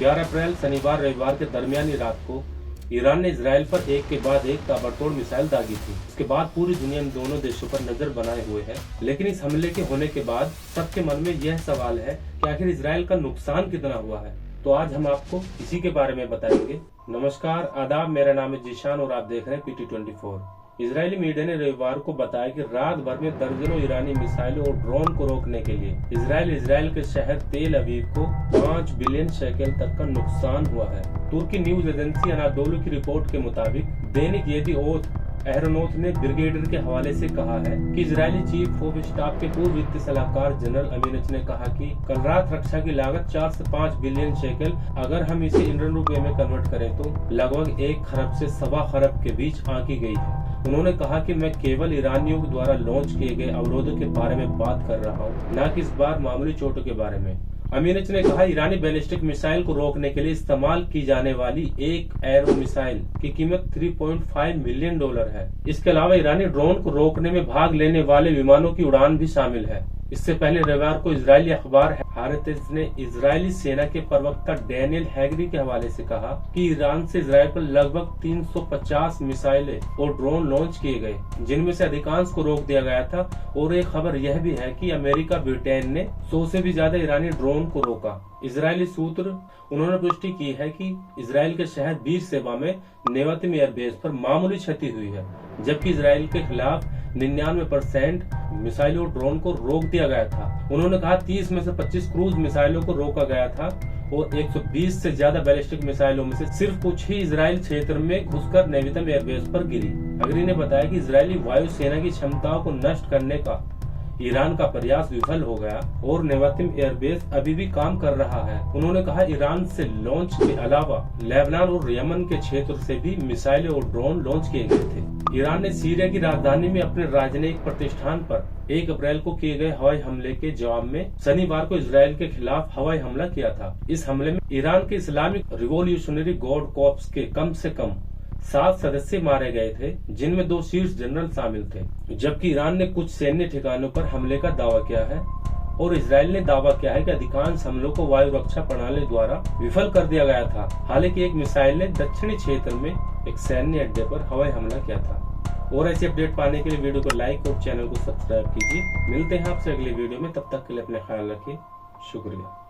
11 अप्रैल शनिवार रविवार के दरमियानी रात को ईरान ने इजराइल पर एक के बाद एक ताबड़तोड़ मिसाइल दागी थी। इसके बाद पूरी दुनिया इन दोनों देशों पर नजर बनाए हुए है। लेकिन इस हमले के होने के बाद सबके मन में यह सवाल है कि आखिर इजराइल का नुकसान कितना हुआ है। तो आज हम आपको इसी के बारे में बताएंगे। नमस्कार, आदाब, मेरा नाम है जीशान और आप देख रहे हैं PT24। इजरायली मीडिया ने रविवार को बताया कि रात भर में दर्जनों ईरानी मिसाइलों और ड्रोन को रोकने के लिए इजराइल के शहर तेल अवीव को 5 बिलियन शेकेल तक का नुकसान हुआ है। तुर्की न्यूज एजेंसी अनादोलू की रिपोर्ट के मुताबिक दैनिक येदिओत एहरोनोत ने ब्रिगेडियर के हवाले से कहा है कि इजरायली चीफ ऑफ स्टाफ के पूर्व वित्तीय सलाहकार जनरल अमीनच ने कहा कि कल रात रक्षा की लागत 4 से 5 बिलियन शेकेल, अगर हम इसे इंडियन रुपए में कन्वर्ट करें तो लगभग 1 खरब से 1.25 खरब के बीच आंकी गई है। उन्होंने कहा कि मैं केवल ईरानियों द्वारा लॉन्च किए गए अवरोधों के बारे में बात कर रहा हूं, न कि इस बार मामूली चोटों के बारे में। अमीनच ने कहा ईरानी बैलिस्टिक मिसाइल को रोकने के लिए इस्तेमाल की जाने वाली एक एरो मिसाइल की कीमत $3.5 मिलियन है। इसके अलावा ईरानी ड्रोन को रोकने में भाग लेने वाले विमानों की उड़ान भी शामिल है। इससे पहले रविवार को इजरायली अखबार हारेतेस ने इजरायली सेना के प्रवक्ता डैनियल हैगरी के हवाले से कहा कि ईरान से इजरायल पर लगभग 350 मिसाइलें और ड्रोन लॉन्च किए गए, जिनमें से अधिकांश को रोक दिया गया था। और एक खबर यह भी है कि अमेरिका ब्रिटेन ने 100 से भी ज्यादा ईरानी ड्रोन को रोका। इजरायली सूत्र उन्होंने पुष्टि की है कि इजरायल के शहर बीरशेबा में नेवातिम एयरबेस पर मामूली क्षति हुई है, जबकि इजरायल के खिलाफ 99% मिसाइल और ड्रोन को रोक दिया गया था। उन्होंने कहा 30 में से 25 क्रूज मिसाइलों को रोका गया था और 120 से ज्यादा बैलिस्टिक मिसाइलों में से सिर्फ कुछ ही इजरायल क्षेत्र में घुसकर नेवातिम एयरबेस पर गिरी। अग्री ने बताया कि इजरायली वायुसेना की क्षमताओं को नष्ट करने का ईरान का प्रयास विफल हो गया और नेवातिम एयरबेस अभी भी काम कर रहा है। उन्होंने कहा ईरान से लॉन्च के अलावा लेबनान और यमन के क्षेत्र से भी मिसाइलें और ड्रोन लॉन्च किए गए थे। ईरान ने सीरिया की राजधानी में अपने राजनयिक प्रतिष्ठान पर 1 अप्रैल को किए गए हवाई हमले के जवाब में शनिवार को इजरायल के खिलाफ हवाई हमला किया था। इस हमले में ईरान के इस्लामिक रिवॉल्यूशनरी गार्ड कॉर्प्स के कम से कम 7 सदस्य मारे गए थे, जिनमें 2 शीर्ष जनरल शामिल थे। जबकि ईरान ने कुछ सैन्य ठिकानों पर हमले का दावा किया है और इजरायल ने दावा किया है कि अधिकांश हमलों को वायु रक्षा प्रणाली द्वारा विफल कर दिया गया था। हालांकि एक मिसाइल ने दक्षिणी क्षेत्र में एक सैन्य अड्डे पर हवाई हमला किया था। और ऐसी अपडेट पाने के लिए वीडियो को लाइक और चैनल को सब्सक्राइब कीजिए। मिलते हैं आपसे अगले वीडियो में, तब तक के लिए अपना ख्याल रखिए। शुक्रिया।